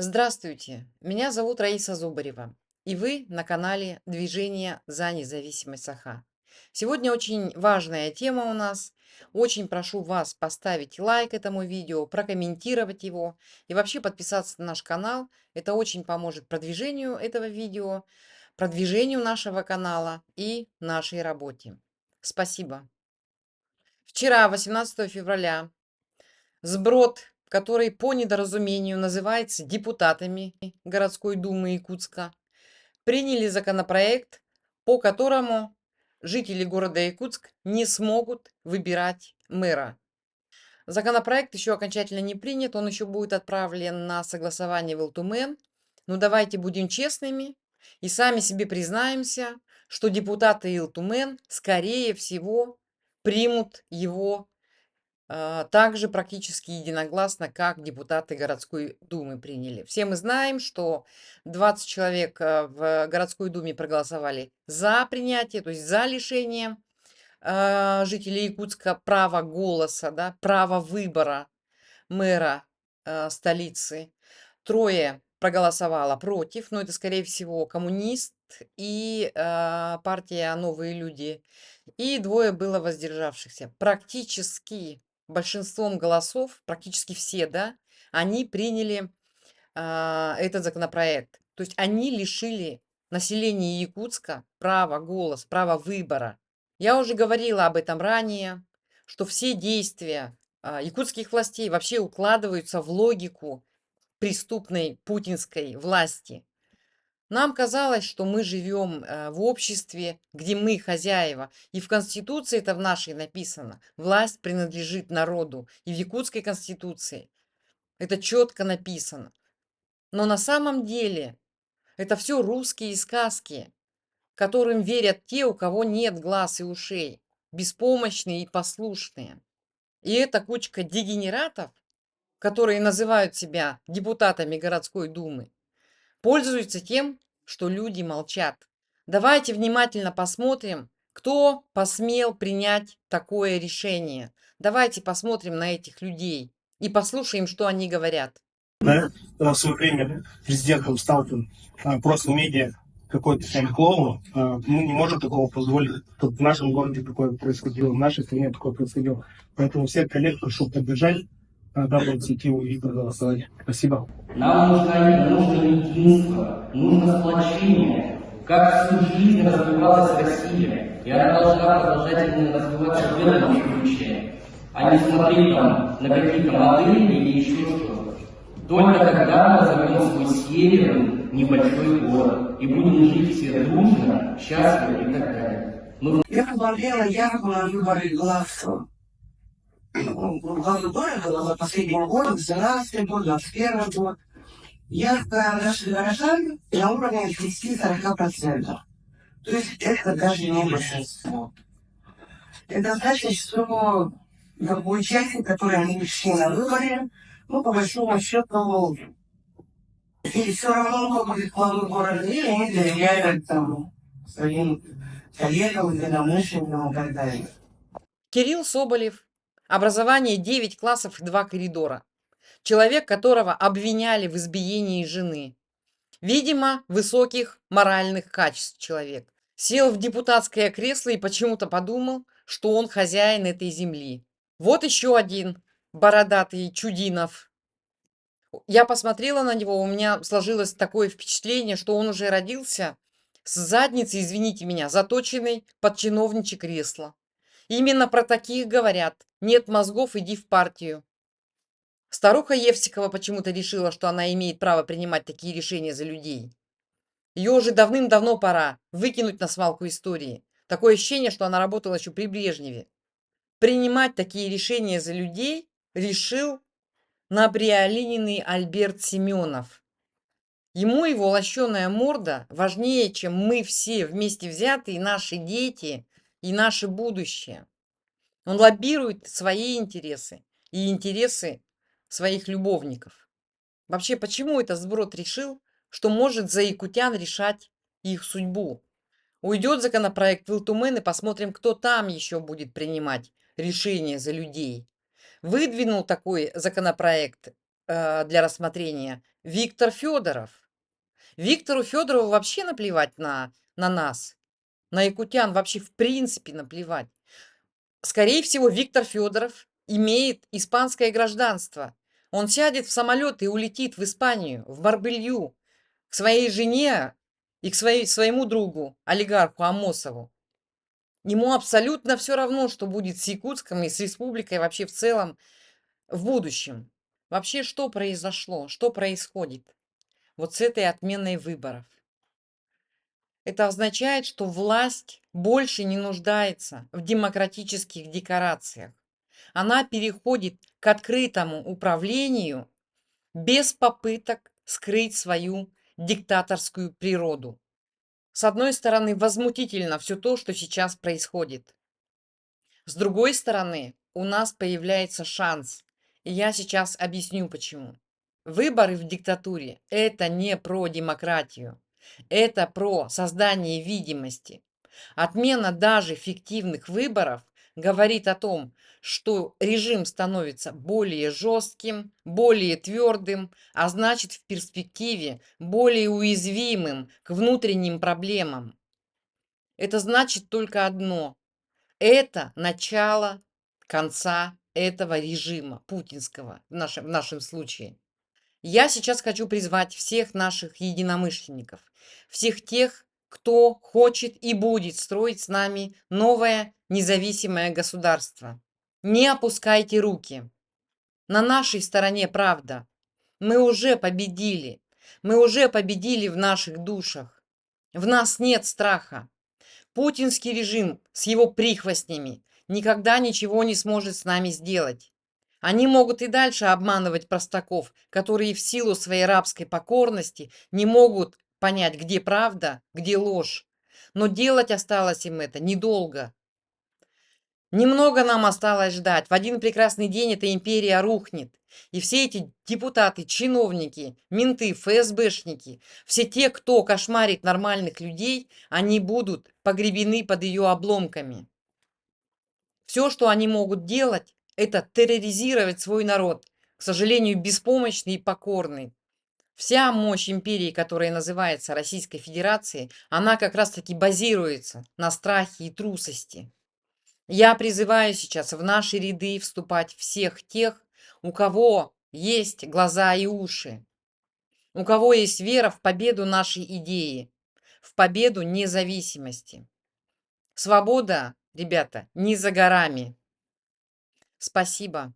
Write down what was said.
Здравствуйте, меня зовут Раиса Зубарева, и вы на канале Движение за независимость Саха. Сегодня очень важная тема у нас. Очень прошу вас поставить лайк этому видео, прокомментировать его и вообще подписаться на наш канал. Это очень поможет продвижению этого видео, продвижению нашего канала и нашей работе. Спасибо. Вчера, 18 февраля, сброд, который по недоразумению называется депутатами городской думы Якутска, приняли законопроект, по которому жители города Якутск не смогут выбирать мэра. Законопроект еще окончательно не принят, он еще будет отправлен на согласование в Элтумен. Но давайте будем честными и сами себе признаемся, что депутаты Элтумен, скорее всего, примут его также практически единогласно, как депутаты городской думы приняли. Все мы знаем, что 20 человек в городской думе проголосовали за принятие, то есть за лишение жителей Якутска права голоса, да, права выбора мэра столицы. Трое проголосовало против, но это, скорее всего, коммунист и партия «Новые люди». И двое было воздержавшихся. Практически большинством голосов, практически все, да, они приняли этот законопроект. То есть они лишили население Якутска права голос, права выбора. Я уже говорила об этом ранее, что все действия якутских властей вообще укладываются в логику преступной путинской власти. Нам казалось, что мы живем в обществе, где мы хозяева. И в Конституции это в нашей написано. Власть принадлежит народу. И в Якутской Конституции это четко написано. Но на самом деле это все русские сказки, которым верят те, у кого нет глаз и ушей, беспомощные и послушные. И эта кучка дегенератов, которые называют себя депутатами городской думы, пользуются тем, что люди молчат. Давайте внимательно посмотрим, кто посмел принять такое решение. Давайте посмотрим на этих людей и послушаем, что они говорят. Да, в свое время президентом стал просто медиа какой-то там клоун, мы не можем такого позволить. Тут в нашем городе такое происходило, в нашей стране такое происходило. Поэтому всех коллег прошу поддержать данную инициативу и проголосовать. Спасибо. Нам нужно единство, нужно сплочение. Как всю жизнь развивалась Россия, и она должна продолжать именно развиваться в этом ключе, а не смотреть там на какие-то модели или еще что-то. Только тогда мы назовем свой север небольшой город и будем жить все дружно, счастливо и так далее. Я посмотрела явку на выборы главства. Главный город был за последний год, 12 год, 21 год. Явка наших горожан на уровне 30-40%. То есть это даже не большинство. Это значит, что другой части, которые они пришли на выборы, ну, по большому счету, и все равно, кто будет главой города, или они доверяют там своим коллегам, единомышленникам и так далее. Кирилл Соболев. Образование 9 классов и 2 коридора. Человек, которого обвиняли в избиении жены. Видимо, высоких моральных качеств человек. Сел в депутатское кресло и почему-то подумал, что он хозяин этой земли. Вот еще один бородатый Чудинов. Я посмотрела на него, у меня сложилось такое впечатление, что он уже родился с задницей, извините меня, заточенной под чиновничье кресло. Именно про таких говорят. Нет мозгов, иди в партию. Старуха Евсикова почему-то решила, что она имеет право принимать такие решения за людей. Ее уже давным-давно пора выкинуть на свалку истории. Такое ощущение, что она работала еще при Брежневе. Принимать такие решения за людей решил набриолиненный Альберт Семенов. Ему его лощеная морда важнее, чем мы все вместе взятые, наши дети и наше будущее. Он лоббирует свои интересы и интересы своих любовников. Вообще, почему этот сброд решил, что может за якутян решать их судьбу? Уйдет законопроект в Илтумен и посмотрим, кто там еще будет принимать решения за людей. Выдвинул такой законопроект для рассмотрения Виктор Федоров. Виктору Федорову вообще наплевать на нас, на якутян вообще в принципе наплевать. Скорее всего, Виктор Федоров имеет испанское гражданство. Он сядет в самолет и улетит в Испанию, в Барбелью, к своей жене и к своему другу, олигарху Амосову. Ему абсолютно все равно, что будет с Якутском и с республикой вообще в целом в будущем. Вообще, что произошло, что происходит вот с этой отменой выборов? Это означает, что власть больше не нуждается в демократических декорациях. Она переходит к открытому управлению без попыток скрыть свою диктаторскую природу. С одной стороны, возмутительно все то, что сейчас происходит. С другой стороны, у нас появляется шанс. И я сейчас объясню почему. Выборы в диктатуре– это не про демократию. Это про создание видимости. Отмена даже фиктивных выборов говорит о том, что режим становится более жестким, более твердым, а значит в перспективе более уязвимым к внутренним проблемам. Это значит только одно. Это начало конца этого режима путинского в нашем случае. Я сейчас хочу призвать всех наших единомышленников, всех тех, кто хочет и будет строить с нами новое независимое государство. Не опускайте руки. На нашей стороне правда. Мы уже победили. Мы уже победили в наших душах. В нас нет страха. Путинский режим с его прихвостнями никогда ничего не сможет с нами сделать. Они могут и дальше обманывать простаков, которые в силу своей рабской покорности не могут понять, где правда, где ложь. Но делать осталось им это недолго. Немного нам осталось ждать. В один прекрасный день эта империя рухнет. И все эти депутаты, чиновники, менты, ФСБшники, все те, кто кошмарит нормальных людей, они будут погребены под ее обломками. Все, что они могут делать, это терроризировать свой народ, к сожалению, беспомощный и покорный. Вся мощь империи, которая называется Российской Федерацией, она как раз-таки базируется на страхе и трусости. Я призываю сейчас в наши ряды вступать всех тех, у кого есть глаза и уши, у кого есть вера в победу нашей идеи, в победу независимости. Свобода, ребята, не за горами. Спасибо.